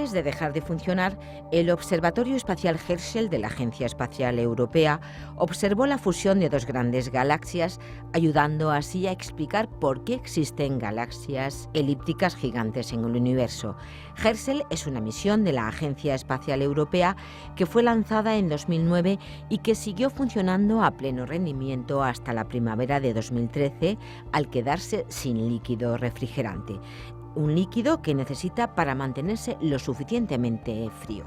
Antes de dejar de funcionar, el Observatorio Espacial Herschel de la Agencia Espacial Europea observó la fusión de dos grandes galaxias, ayudando así a explicar por qué existen galaxias elípticas gigantes en el universo. Herschel es una misión de la Agencia Espacial Europea que fue lanzada en 2009 y que siguió funcionando a pleno rendimiento hasta la primavera de 2013, al quedarse sin líquido refrigerante. Un líquido que necesita para mantenerse lo suficientemente frío.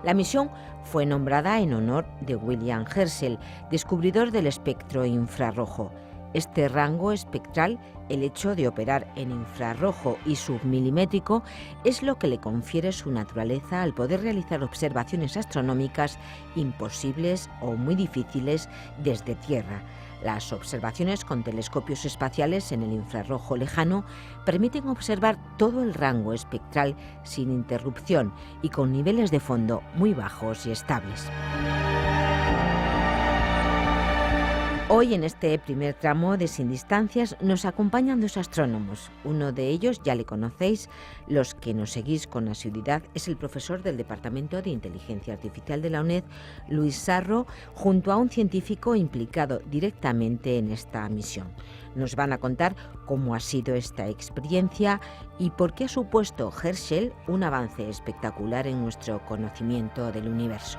La misión fue nombrada en honor de William Herschel, descubridor del espectro infrarrojo. Este rango espectral, el hecho de operar en infrarrojo y submilimétrico, es lo que le confiere su naturaleza al poder realizar observaciones astronómicas imposibles o muy difíciles desde Tierra. Las observaciones con telescopios espaciales en el infrarrojo lejano permiten observar todo el rango espectral sin interrupción y con niveles de fondo muy bajos y estables. Hoy, en este primer tramo de Sin Distancias, nos acompañan dos astrónomos. Uno de ellos ya le conocéis, los que nos seguís con asiduidad, es el profesor del Departamento de Inteligencia Artificial de la UNED, Luis Sarro, junto a un científico implicado directamente en esta misión. Nos van a contar cómo ha sido esta experiencia y por qué ha supuesto Herschel un avance espectacular en nuestro conocimiento del universo.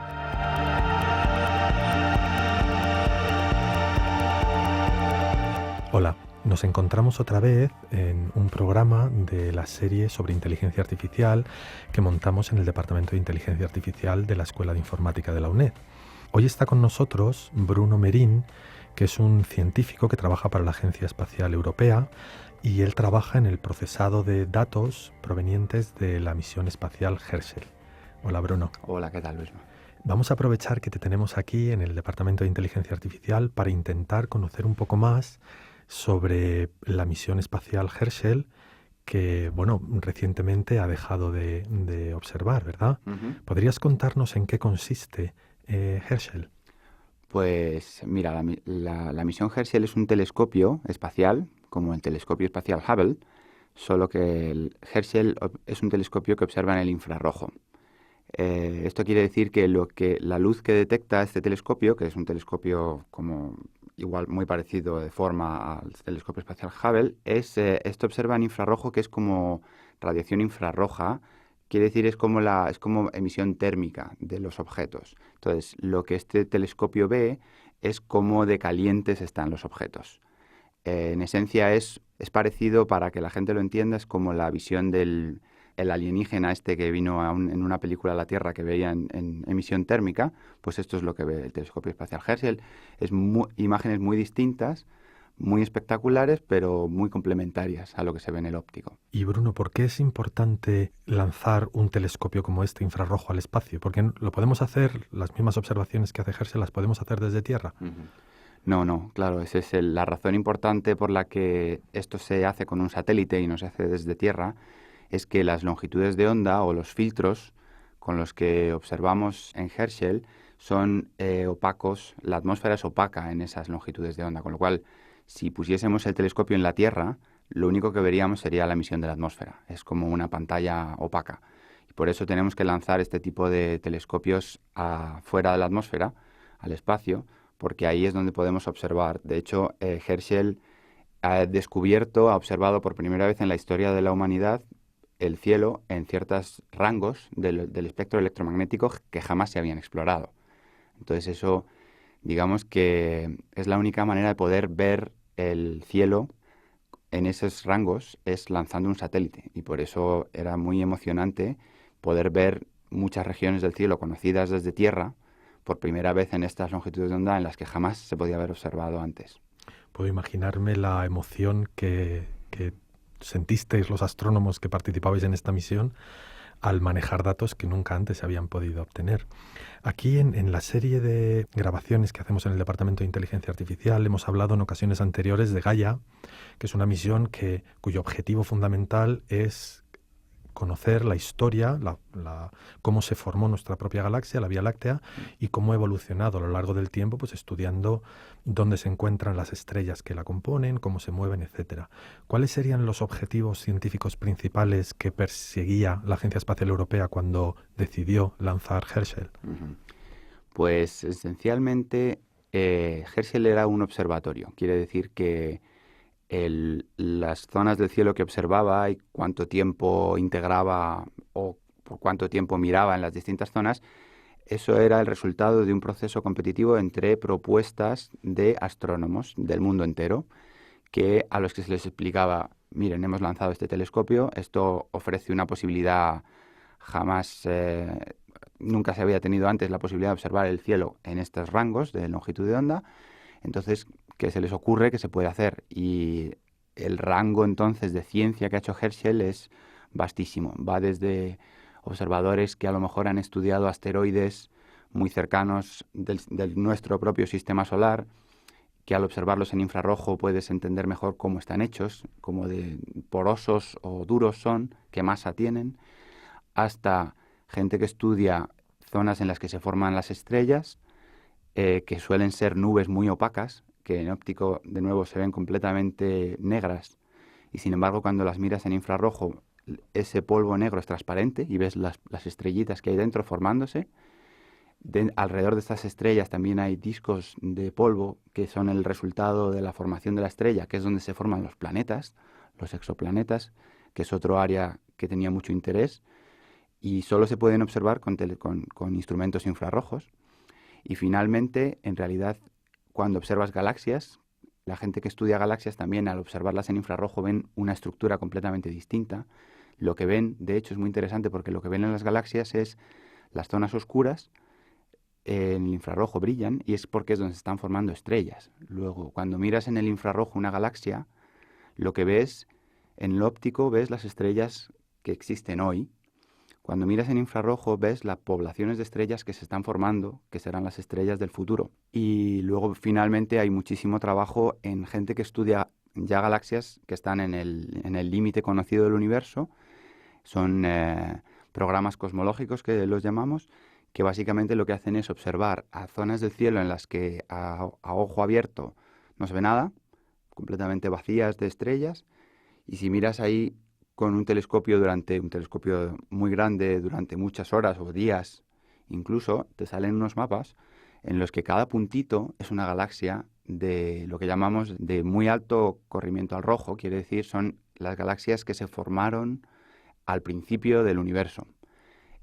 Hola, nos encontramos otra vez en un programa de la serie sobre inteligencia artificial que montamos en el Departamento de Inteligencia Artificial de la Escuela de Informática de la UNED. Hoy está con nosotros Bruno Merín, que es un científico que trabaja para la Agencia Espacial Europea y él trabaja en el procesado de datos provenientes de la misión espacial Herschel. Hola, Bruno. Hola, ¿qué tal, Luis? Vamos a aprovechar que te tenemos aquí en el Departamento de Inteligencia Artificial para intentar conocer un poco más sobre la misión espacial Herschel que, recientemente ha dejado de observar, ¿verdad? Uh-huh. ¿Podrías contarnos en qué consiste Herschel? Pues mira, la misión Herschel es un telescopio espacial, como el telescopio espacial Hubble, solo que el Herschel es un telescopio que observa en el infrarrojo. Esto quiere decir que la luz que detecta este telescopio, que es un telescopio igual muy parecido de forma al telescopio espacial Hubble, esto observa en infrarrojo, que es como radiación infrarroja. Quiere decir, es como emisión térmica de los objetos. Entonces, lo que este telescopio ve es cómo de calientes están los objetos. En esencia es parecido, para que la gente lo entienda, es como la visión del alienígena que vino en una película a la Tierra que veía en emisión térmica. Pues esto es lo que ve el telescopio espacial Herschel. Es imágenes muy distintas, muy espectaculares, pero muy complementarias a lo que se ve en el óptico. Y Bruno, ¿por qué es importante lanzar un telescopio como este infrarrojo al espacio? Porque lo podemos hacer, las mismas observaciones que hace Herschel las podemos hacer desde Tierra. Uh-huh. No, claro, esa es la razón importante por la que esto se hace con un satélite y no se hace desde Tierra, es que las longitudes de onda o los filtros con los que observamos en Herschel son opacos. La atmósfera es opaca en esas longitudes de onda, con lo cual, si pusiésemos el telescopio en la Tierra, lo único que veríamos sería la emisión de la atmósfera. Es como una pantalla opaca. Y por eso tenemos que lanzar este tipo de telescopios fuera de la atmósfera, al espacio, porque ahí es donde podemos observar. De hecho, Herschel ha observado por primera vez en la historia de la humanidad el cielo en ciertos rangos del espectro electromagnético que jamás se habían explorado. Entonces eso, digamos que es la única manera de poder ver el cielo en esos rangos, es lanzando un satélite. Y por eso era muy emocionante poder ver muchas regiones del cielo conocidas desde Tierra por primera vez en estas longitudes de onda en las que jamás se podía haber observado antes. Puedo imaginarme la emoción que sentisteis los astrónomos que participabais en esta misión al manejar datos que nunca antes se habían podido obtener. Aquí en la serie de grabaciones que hacemos en el Departamento de Inteligencia Artificial hemos hablado en ocasiones anteriores de Gaia, que es una misión cuyo objetivo fundamental es conocer la historia, cómo se formó nuestra propia galaxia, la Vía Láctea, y cómo ha evolucionado a lo largo del tiempo, pues estudiando dónde se encuentran las estrellas que la componen, cómo se mueven, etcétera. ¿Cuáles serían los objetivos científicos principales que perseguía la Agencia Espacial Europea cuando decidió lanzar Herschel? Pues esencialmente Herschel era un observatorio. Quiere decir que las zonas del cielo que observaba y cuánto tiempo integraba o por cuánto tiempo miraba en las distintas zonas, eso era el resultado de un proceso competitivo entre propuestas de astrónomos del mundo entero, a los que se les explicaba: miren, hemos lanzado este telescopio, esto ofrece una posibilidad nunca se había tenido antes la posibilidad de observar el cielo en estos rangos de longitud de onda. Entonces, ¿qué se les ocurre que se puede hacer? Y el rango entonces de ciencia que ha hecho Herschel es vastísimo. Va desde observadores que a lo mejor han estudiado asteroides muy cercanos del nuestro propio sistema solar, que al observarlos en infrarrojo puedes entender mejor cómo están hechos, cómo de porosos o duros son, qué masa tienen, hasta gente que estudia zonas en las que se forman las estrellas, que suelen ser nubes muy opacas, que en óptico de nuevo se ven completamente negras, y sin embargo cuando las miras en infrarrojo ese polvo negro es transparente y ves las estrellitas que hay dentro formándose. Alrededor de estas estrellas también hay discos de polvo que son el resultado de la formación de la estrella, que es donde se forman los planetas, los exoplanetas, que es otro área que tenía mucho interés, y solo se pueden observar con instrumentos infrarrojos. Y finalmente, en realidad, cuando observas galaxias, la gente que estudia galaxias también, al observarlas en infrarrojo, ven una estructura completamente distinta. Lo que ven, de hecho, es muy interesante porque lo que ven en las galaxias es las zonas oscuras, en el infrarrojo brillan, y es porque es donde se están formando estrellas. Luego, cuando miras en el infrarrojo una galaxia, lo que ves, en el óptico ves las estrellas que existen hoy. Cuando miras en infrarrojo ves las poblaciones de estrellas que se están formando, que serán las estrellas del futuro. Y luego finalmente hay muchísimo trabajo en gente que estudia ya galaxias que están en el límite conocido del universo. Son programas cosmológicos que los llamamos, que básicamente lo que hacen es observar a zonas del cielo en las que a ojo abierto no se ve nada, completamente vacías de estrellas, y si miras ahí con un telescopio muy grande durante muchas horas o días, incluso te salen unos mapas en los que cada puntito es una galaxia de lo que llamamos de muy alto corrimiento al rojo. Quiere decir, son las galaxias que se formaron al principio del universo.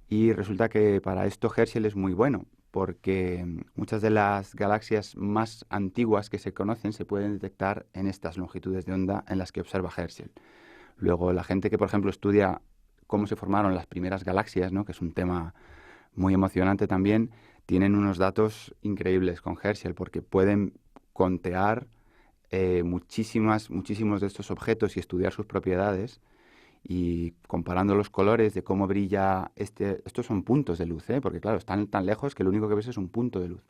Y resulta que para esto Herschel es muy bueno, porque muchas de las galaxias más antiguas que se conocen se pueden detectar en estas longitudes de onda en las que observa Herschel. Luego, la gente que, por ejemplo, estudia cómo se formaron las primeras galaxias, ¿no?, que es un tema muy emocionante también, tienen unos datos increíbles con Herschel, porque pueden contear muchísimos de estos objetos y estudiar sus propiedades, y comparando los colores de cómo brilla estos son puntos de luz, porque claro, están tan lejos que lo único que ves es un punto de luz.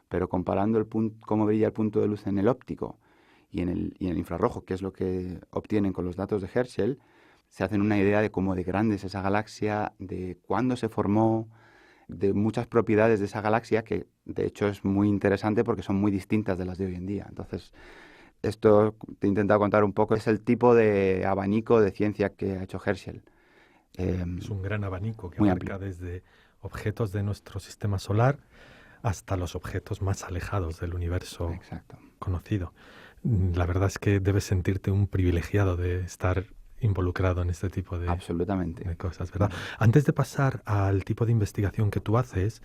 Pero comparando cómo brilla el punto de luz en el óptico y en el infrarrojo, que es lo que obtienen con los datos de Herschel, se hacen una idea de cómo de grande es esa galaxia, de cuándo se formó, de muchas propiedades de esa galaxia, que de hecho es muy interesante porque son muy distintas de las de hoy en día. Entonces, esto te he intentado contar un poco, es el tipo de abanico de ciencia que ha hecho Herschel. Es un gran abanico que muy abarca amplio. desde objetos de nuestro sistema solar hasta los objetos más alejados del universo Exacto. conocido. La verdad es que debes sentirte un privilegiado de estar involucrado en este tipo de Absolutamente. cosas, ¿verdad? Antes de pasar al tipo de investigación que tú haces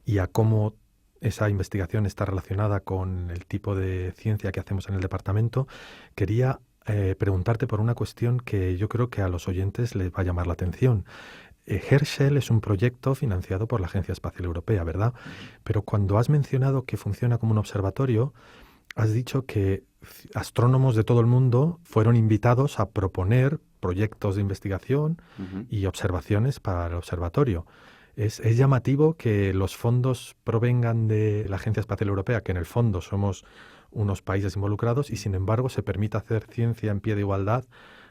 y a cómo esa investigación está relacionada con el tipo de ciencia que hacemos en el departamento, quería preguntarte por una cuestión que yo creo que a los oyentes les va a llamar la atención. Herschel es un proyecto financiado por la Agencia Espacial Europea, ¿verdad? Pero cuando has mencionado que funciona como un observatorio, has dicho que astrónomos de todo el mundo fueron invitados a proponer proyectos de investigación y observaciones para el observatorio. Es llamativo que los fondos provengan de la Agencia Espacial Europea, que en el fondo somos unos países involucrados, y sin embargo se permite hacer ciencia en pie de igualdad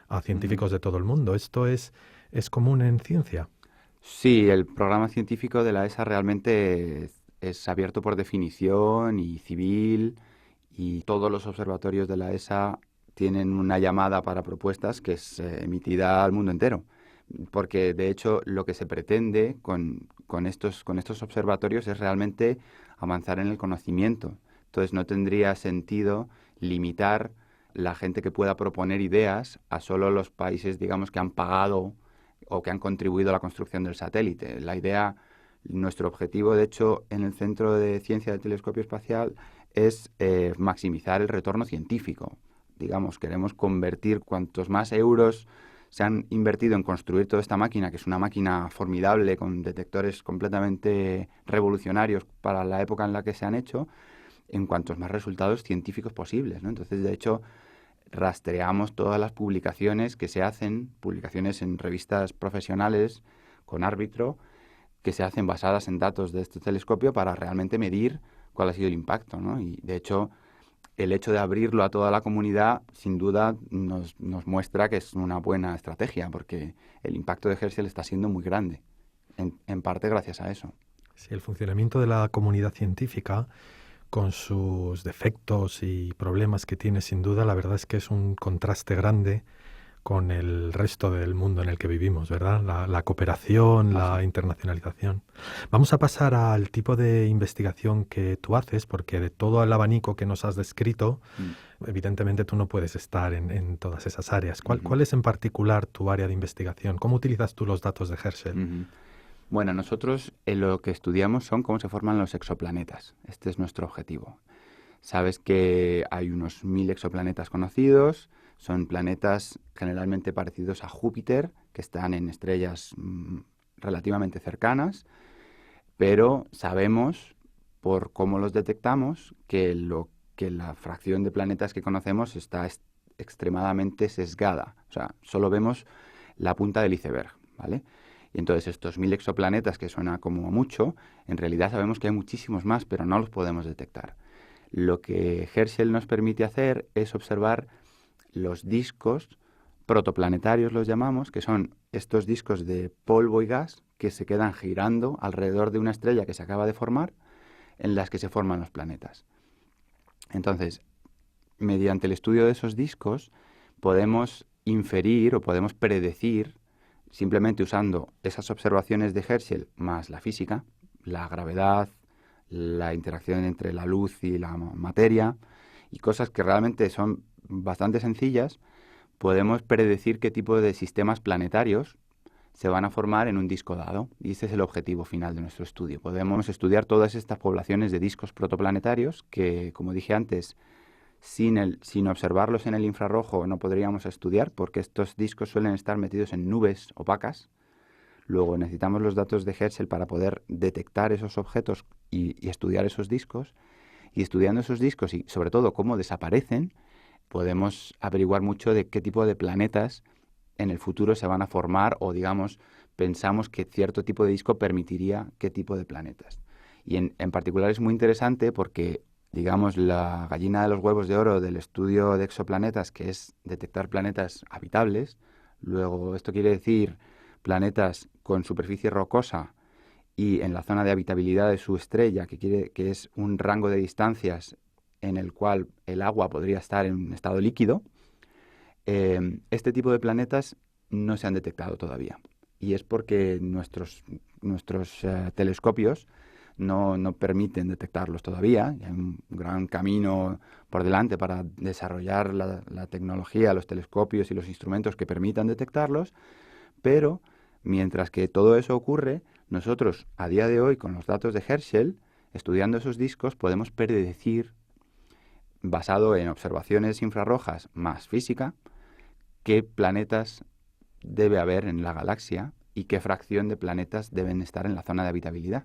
a científicos de todo el mundo. Esto es es común en ciencia? Sí, el programa científico de la ESA realmente es abierto por definición y civil, y todos los observatorios de la ESA tienen una llamada para propuestas que es emitida al mundo entero. Porque, de hecho, lo que se pretende con estos observatorios es realmente avanzar en el conocimiento. Entonces, no tendría sentido limitar la gente que pueda proponer ideas a solo los países, digamos, que han pagado o que han contribuido a la construcción del satélite. Nuestro objetivo, de hecho, en el Centro de Ciencia del Telescopio Espacial es maximizar el retorno científico. Digamos, queremos convertir cuantos más euros se han invertido en construir toda esta máquina, que es una máquina formidable con detectores completamente revolucionarios para la época en la que se han hecho, en cuantos más resultados científicos posibles, ¿no? Entonces, de hecho, rastreamos todas las publicaciones que se hacen, publicaciones en revistas profesionales con árbitro, que se hacen basadas en datos de este telescopio para realmente medir cuál ha sido el impacto, ¿no? Y, de hecho, el hecho de abrirlo a toda la comunidad, sin duda, nos muestra que es una buena estrategia, porque el impacto de Herschel está siendo muy grande, en parte gracias a eso. Sí, el funcionamiento de la comunidad científica, con sus defectos y problemas que tiene, sin duda, la verdad es que es un contraste grande con el resto del mundo en el que vivimos, ¿verdad? La cooperación, la internacionalización. Vamos a pasar al tipo de investigación que tú haces, porque de todo el abanico que nos has descrito, evidentemente tú no puedes estar en todas esas áreas. ¿Cuál es en particular tu área de investigación? ¿Cómo utilizas tú los datos de Herschel? Bueno, nosotros lo que estudiamos son cómo se forman los exoplanetas. Este es nuestro objetivo. Sabes que hay unos 1000 exoplanetas conocidos. Son planetas generalmente parecidos a Júpiter, que están en estrellas relativamente cercanas, pero sabemos, por cómo los detectamos, que la fracción de planetas que conocemos está extremadamente sesgada. O sea, solo vemos la punta del iceberg, ¿vale? Y entonces estos 1000 exoplanetas, que suena como mucho, en realidad sabemos que hay muchísimos más, pero no los podemos detectar. Lo que Herschel nos permite hacer es observar los discos protoplanetarios, los llamamos, que son estos discos de polvo y gas que se quedan girando alrededor de una estrella que se acaba de formar, en las que se forman los planetas. Entonces, mediante el estudio de esos discos, podemos inferir o podemos predecir, simplemente usando esas observaciones de Herschel más la física, la gravedad, la interacción entre la luz y la materia, y cosas que realmente son bastante sencillas, podemos predecir qué tipo de sistemas planetarios se van a formar en un disco dado. Y ese es el objetivo final de nuestro estudio. Podemos estudiar todas estas poblaciones de discos protoplanetarios que, como dije antes, sin observarlos en el infrarrojo no podríamos estudiar, porque estos discos suelen estar metidos en nubes opacas. Luego necesitamos los datos de Herschel para poder detectar esos objetos y estudiar esos discos. Y estudiando esos discos y sobre todo cómo desaparecen, podemos averiguar mucho de qué tipo de planetas en el futuro se van a formar, o digamos, pensamos que cierto tipo de disco permitiría qué tipo de planetas. Y en particular es muy interesante porque, digamos, la gallina de los huevos de oro del estudio de exoplanetas, que es detectar planetas habitables. Luego, esto quiere decir planetas con superficie rocosa y en la zona de habitabilidad de su estrella, que es un rango de distancias en el cual el agua podría estar en un estado líquido. Este tipo de planetas no se han detectado todavía. Y es porque nuestros telescopios no permiten detectarlos todavía. Hay un gran camino por delante para desarrollar la tecnología, los telescopios y los instrumentos que permitan detectarlos. Pero mientras que todo eso ocurre, nosotros a día de hoy, con los datos de Herschel, estudiando esos discos, podemos predecir, basado en observaciones infrarrojas más física, qué planetas debe haber en la galaxia y qué fracción de planetas deben estar en la zona de habitabilidad,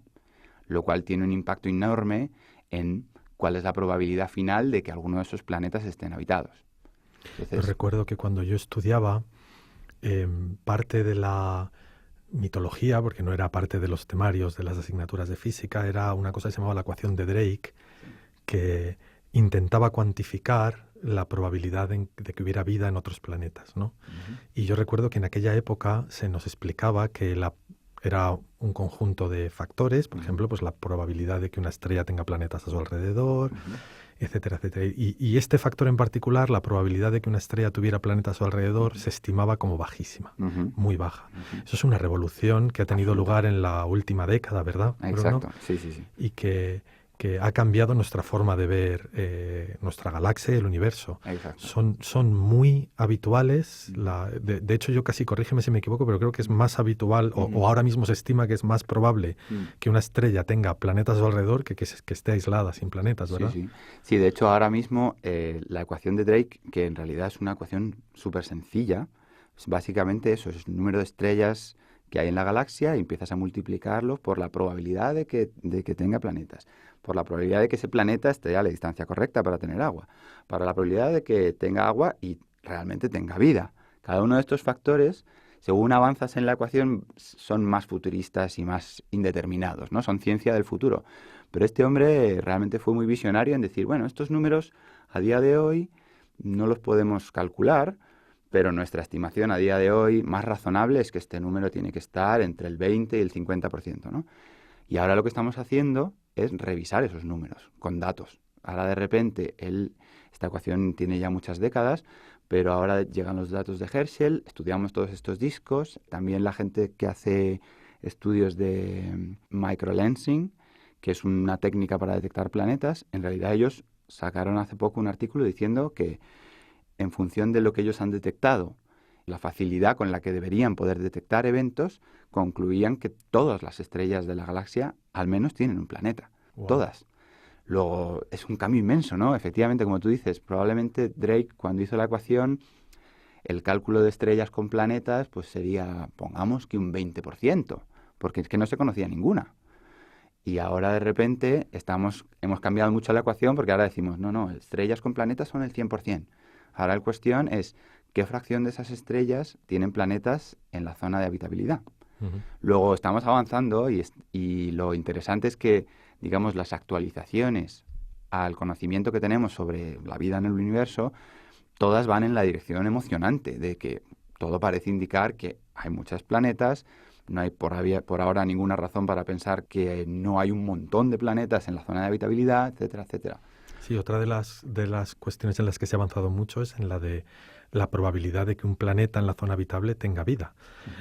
lo cual tiene un impacto enorme en cuál es la probabilidad final de que alguno de esos planetas estén habitados. Entonces, yo recuerdo que cuando yo estudiaba, parte de la mitología, porque no era parte de los temarios de las asignaturas de física, era una cosa que se llamaba la ecuación de Drake, que intentaba cuantificar la probabilidad de que hubiera vida en otros planetas, ¿no? Y yo recuerdo que en aquella época se nos explicaba que era un conjunto de factores, por ejemplo, pues la probabilidad de que una estrella tenga planetas a su alrededor, etcétera, etcétera. Y este factor en particular, la probabilidad de que una estrella tuviera planetas a su alrededor, se estimaba como bajísima, muy baja. Eso es una revolución que ha tenido lugar en la última década, ¿verdad, Bruno? Exacto, sí, sí, sí. Y que ha cambiado nuestra forma de ver nuestra galaxia y el universo. Exacto. Son muy habituales. De hecho, yo casi, corrígeme si me equivoco, pero creo que es más habitual, o ahora mismo se estima que es más probable que una estrella tenga planetas a su alrededor que esté aislada, sin planetas, ¿verdad? Sí, sí. Sí, de hecho, ahora mismo la ecuación de Drake, que en realidad es una ecuación súper sencilla, es básicamente eso, es el número de estrellas que hay en la galaxia y empiezas a multiplicarlo por la probabilidad de que tenga planetas, por la probabilidad de que ese planeta esté a la distancia correcta para tener agua, para la probabilidad de que tenga agua y realmente tenga vida. Cada uno de estos factores, según avanzas en la ecuación, son más futuristas y más indeterminados, ¿no? Son ciencia del futuro. Pero este hombre realmente fue muy visionario en decir, bueno, estos números a día de hoy no los podemos calcular, pero nuestra estimación a día de hoy más razonable es que este número tiene que estar entre el 20 y el 50%, ¿no? Y ahora lo que estamos haciendo es revisar esos números con datos. Ahora de repente, esta ecuación tiene ya muchas décadas, pero ahora llegan los datos de Herschel, estudiamos todos estos discos, también la gente que hace estudios de microlensing, que es una técnica para detectar planetas, en realidad ellos sacaron hace poco un artículo diciendo que en función de lo que ellos han detectado, la facilidad con la que deberían poder detectar eventos, concluían que todas las estrellas de la galaxia al menos tienen un planeta. Wow. Todas. Luego, es un cambio inmenso, ¿no? Efectivamente, como tú dices, probablemente Drake, cuando hizo la ecuación, el cálculo de estrellas con planetas, pues sería, pongamos que un 20%, porque es que no se conocía ninguna. Y ahora de repente hemos cambiado mucho la ecuación porque ahora decimos, no, estrellas con planetas son el 100%. Ahora la cuestión es qué fracción de esas estrellas tienen planetas en la zona de habitabilidad. Luego estamos avanzando y lo interesante es que, digamos, las actualizaciones al conocimiento que tenemos sobre la vida en el universo, todas van en la dirección emocionante de que todo parece indicar que hay muchos planetas, no hay por ahora ninguna razón para pensar que no hay un montón de planetas en la zona de habitabilidad, etcétera, etcétera. Sí, otra de las cuestiones en las que se ha avanzado mucho es en la de la probabilidad de que un planeta en la zona habitable tenga vida.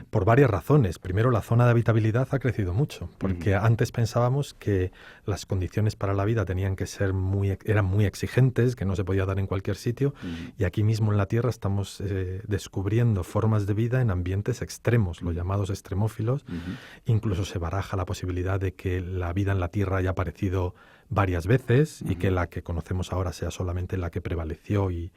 Por varias razones. Primero, la zona de habitabilidad ha crecido mucho, porque antes pensábamos que las condiciones para la vida tenían que ser eran muy exigentes, que no se podía dar en cualquier sitio, y aquí mismo en la Tierra estamos descubriendo formas de vida en ambientes extremos, los llamados extremófilos. Incluso se baraja la posibilidad de que la vida en la Tierra haya aparecido varias veces y que la que conocemos ahora sea solamente la que prevaleció y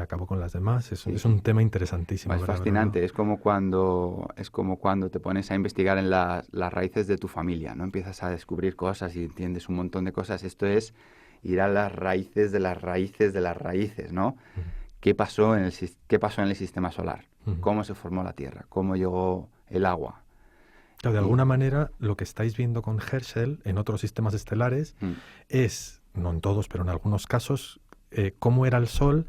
acabó con las demás. Es un tema interesantísimo. Es fascinante. ¿No? Es como cuando te pones a investigar en las raíces de tu familia, ¿no? Empiezas a descubrir cosas y entiendes un montón de cosas. Esto es ir a las raíces de las raíces de las raíces, ¿no? ¿Qué pasó en el sistema solar? ¿Cómo se formó la Tierra? ¿Cómo llegó el agua? De alguna manera, lo que estáis viendo con Herschel en otros sistemas estelares es, no en todos, pero en algunos casos, cómo era el Sol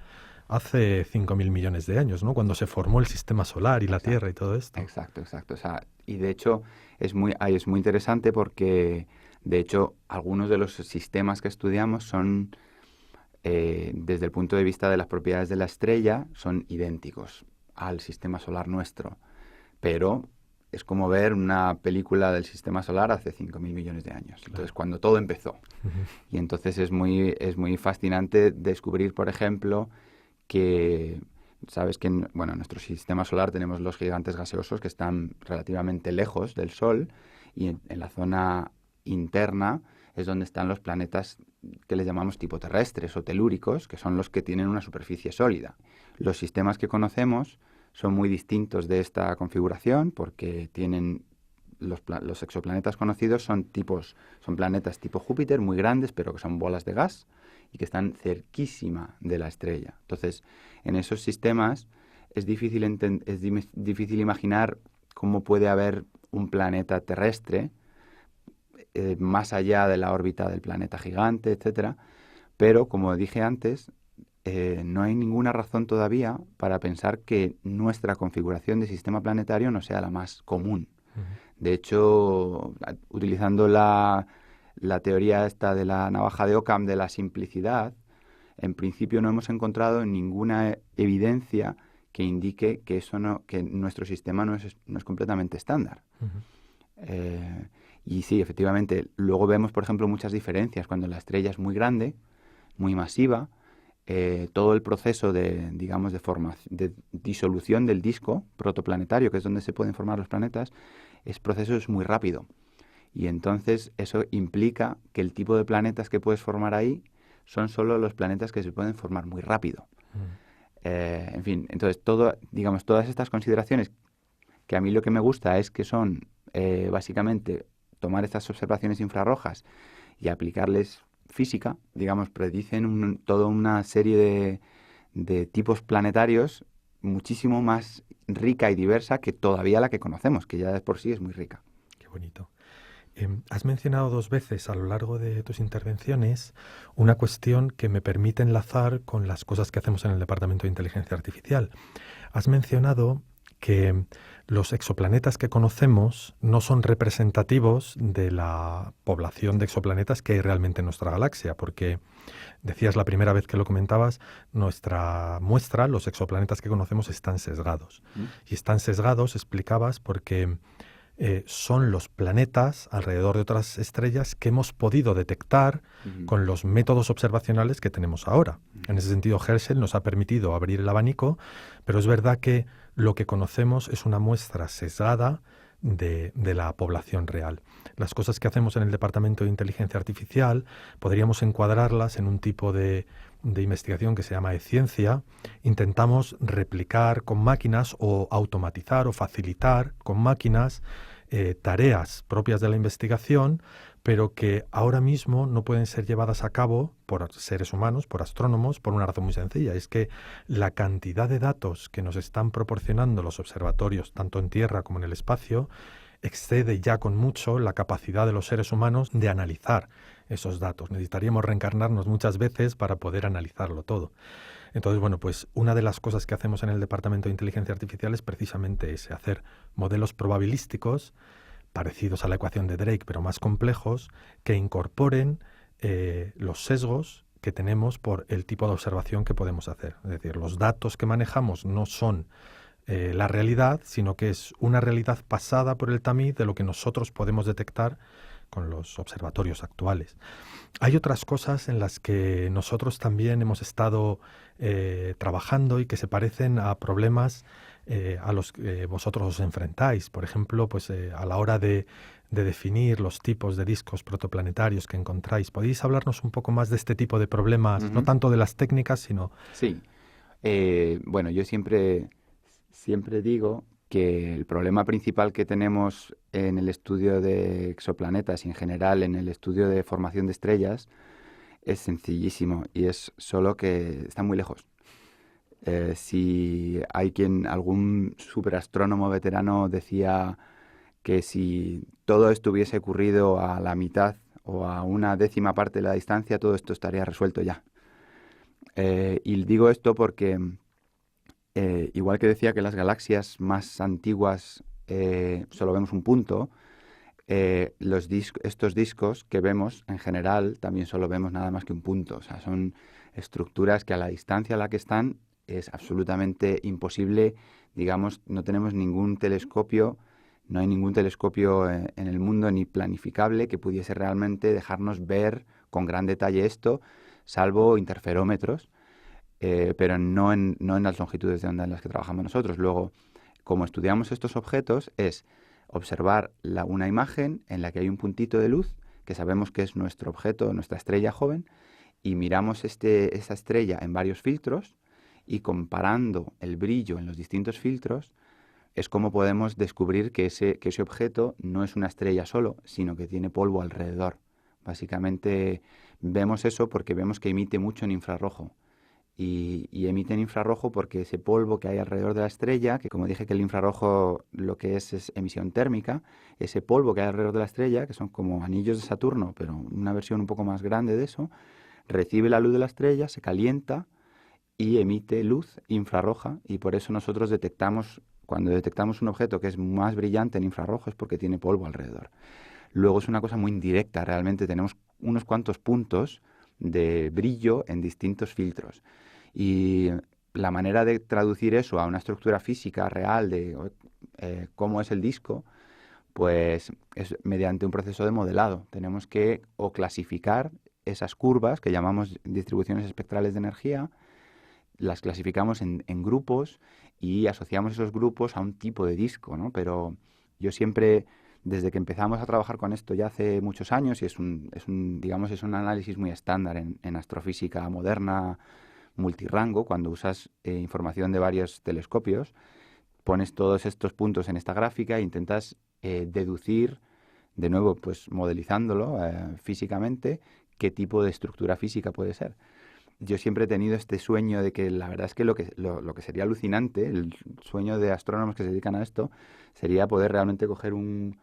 hace 5.000 millones de años, ¿no? Cuando se formó el sistema solar y la Tierra y todo esto. Exacto. O sea, y de hecho es muy interesante porque, de hecho, algunos de los sistemas que estudiamos son, desde el punto de vista de las propiedades de la estrella, son idénticos al sistema solar nuestro, pero es como ver una película del sistema solar hace 5.000 millones de años. Entonces, cuando todo empezó. Y entonces es muy fascinante descubrir, por ejemplo, que sabes que en nuestro sistema solar tenemos los gigantes gaseosos que están relativamente lejos del Sol y en la zona interna es donde están los planetas que les llamamos tipo terrestres o telúricos, que son los que tienen una superficie sólida. Los sistemas que conocemos son muy distintos de esta configuración porque tienen los exoplanetas conocidos son planetas tipo Júpiter muy grandes, pero que son bolas de gas y que están cerquísima de la estrella. Entonces, en esos sistemas es difícil imaginar cómo puede haber un planeta terrestre más allá de la órbita del planeta gigante, etcétera. Pero, como dije antes, no hay ninguna razón todavía para pensar que nuestra configuración de sistema planetario no sea la más común. De hecho, utilizando la teoría esta de la navaja de Occam de la simplicidad, en principio no hemos encontrado ninguna evidencia que indique que que nuestro sistema no es completamente estándar. Y sí, efectivamente, luego vemos, por ejemplo, muchas diferencias cuando la estrella es muy grande, muy masiva. Todo el proceso de disolución del disco protoplanetario, que es donde se pueden formar los planetas, es muy rápido. Y entonces eso implica que el tipo de planetas que puedes formar ahí son solo los planetas que se pueden formar muy rápido. En fin, entonces todas estas consideraciones, que a mí lo que me gusta es que son básicamente tomar estas observaciones infrarrojas y aplicarles física, predicen toda una serie de tipos planetarios muchísimo más rica y diversa que todavía la que conocemos, que ya de por sí es muy rica. Qué bonito. Has mencionado 2 veces a lo largo de tus intervenciones una cuestión que me permite enlazar con las cosas que hacemos en el Departamento de Inteligencia Artificial. Has mencionado que los exoplanetas que conocemos no son representativos de la población de exoplanetas que hay realmente en nuestra galaxia, porque decías la primera vez que lo comentabas, nuestra muestra, los exoplanetas que conocemos, están sesgados. Y están sesgados, explicabas, porque son los planetas alrededor de otras estrellas que hemos podido detectar con los métodos observacionales que tenemos ahora. En ese sentido, Herschel nos ha permitido abrir el abanico, pero es verdad que lo que conocemos es una muestra sesgada de la población real. Las cosas que hacemos en el Departamento de Inteligencia Artificial podríamos encuadrarlas en un tipo de investigación que se llama e-ciencia. Intentamos replicar con máquinas o automatizar o facilitar con máquinas tareas propias de la investigación, pero que ahora mismo no pueden ser llevadas a cabo por seres humanos, por astrónomos, por una razón muy sencilla. Es que la cantidad de datos que nos están proporcionando los observatorios, tanto en Tierra como en el espacio, excede ya con mucho la capacidad de los seres humanos de analizar esos datos. Necesitaríamos reencarnarnos muchas veces para poder analizarlo todo. Entonces, bueno, pues una de las cosas que hacemos en el Departamento de Inteligencia Artificial es precisamente ese, hacer modelos probabilísticos parecidos a la ecuación de Drake, pero más complejos, que incorporen los sesgos que tenemos por el tipo de observación que podemos hacer. Es decir, los datos que manejamos no son la realidad, sino que es una realidad pasada por el tamiz de lo que nosotros podemos detectar con los observatorios actuales. Hay otras cosas en las que nosotros también hemos estado trabajando y que se parecen a problemas a los que vosotros os enfrentáis. Por ejemplo, pues a la hora de definir los tipos de discos protoplanetarios que encontráis. ¿Podéis hablarnos un poco más de este tipo de problemas? No tanto de las técnicas, sino... Sí. Bueno, yo siempre digo que el problema principal que tenemos en el estudio de exoplanetas y en general en el estudio de formación de estrellas es sencillísimo y es solo que está muy lejos. Si hay algún superastrónomo veterano decía que si todo esto hubiese ocurrido a la mitad o a una 10ª parte de la distancia, todo esto estaría resuelto ya. Y digo esto porque igual que decía que las galaxias más antiguas solo vemos un punto, estos discos que vemos en general también solo vemos nada más que un punto. O sea, son estructuras que a la distancia a la que están es absolutamente imposible. Digamos, no tenemos ningún telescopio, no hay ningún telescopio en el mundo ni planificable que pudiese realmente dejarnos ver con gran detalle esto, salvo interferómetros. Pero no en las longitudes de onda en las que trabajamos nosotros. Luego, como estudiamos estos objetos, es observar una imagen en la que hay un puntito de luz, que sabemos que es nuestro objeto, nuestra estrella joven, y miramos esa estrella en varios filtros, y comparando el brillo en los distintos filtros, es como podemos descubrir que ese objeto no es una estrella solo, sino que tiene polvo alrededor. Básicamente vemos eso porque vemos que emite mucho en infrarrojo. Y emite en infrarrojo porque ese polvo que hay alrededor de la estrella, que como dije que el infrarrojo lo que es emisión térmica, ese polvo que hay alrededor de la estrella, que son como anillos de Saturno, pero una versión un poco más grande de eso, recibe la luz de la estrella, se calienta y emite luz infrarroja, y por eso nosotros cuando detectamos un objeto que es más brillante en infrarrojo es porque tiene polvo alrededor. Luego es una cosa muy indirecta, realmente tenemos unos cuantos puntos de brillo en distintos filtros. Y la manera de traducir eso a una estructura física real de cómo es el disco, pues es mediante un proceso de modelado. Tenemos que o clasificar esas curvas que llamamos distribuciones espectrales de energía, las clasificamos en grupos y asociamos esos grupos a un tipo de disco, ¿no? Pero yo siempre, desde que empezamos a trabajar con esto ya hace muchos años, y es un análisis muy estándar en astrofísica moderna, multirrango, cuando usas información de varios telescopios, pones todos estos puntos en esta gráfica e intentas deducir, de nuevo, pues modelizándolo físicamente, qué tipo de estructura física puede ser. Yo siempre he tenido este sueño de que la verdad es que lo que sería alucinante, el sueño de astrónomos que se dedican a esto, sería poder realmente coger un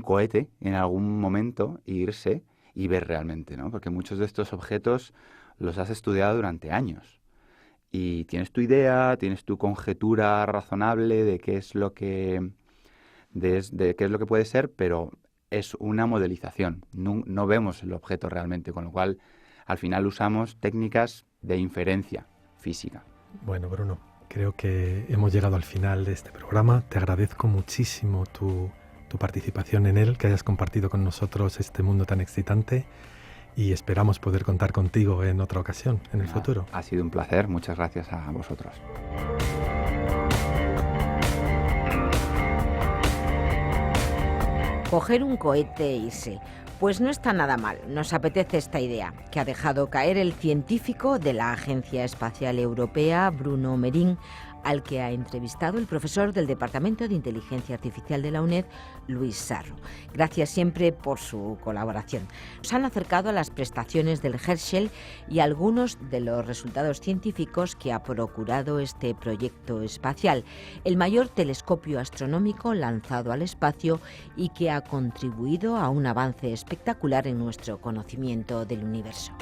cohete en algún momento e irse y ver realmente, ¿no? Porque muchos de estos objetos los has estudiado durante años y tienes tu idea, tienes tu conjetura razonable de qué es lo que de qué es lo que puede ser, pero es una modelización. No vemos el objeto realmente, con lo cual al final usamos técnicas de inferencia física. Bueno, Bruno, creo que hemos llegado al final de este programa. Te agradezco muchísimo tu participación en él, que hayas compartido con nosotros este mundo tan excitante, y esperamos poder contar contigo en otra ocasión, en el futuro. Ha sido un placer, muchas gracias a vosotros. Coger un cohete e irse. Pues no está nada mal, nos apetece esta idea, que ha dejado caer el científico de la Agencia Espacial Europea, Bruno Merín, al que ha entrevistado el profesor del Departamento de Inteligencia Artificial de la UNED, Luis Sarro. Gracias siempre por su colaboración. Nos han acercado a las prestaciones del Herschel y algunos de los resultados científicos que ha procurado este proyecto espacial, el mayor telescopio astronómico lanzado al espacio y que ha contribuido a un avance espectacular en nuestro conocimiento del universo.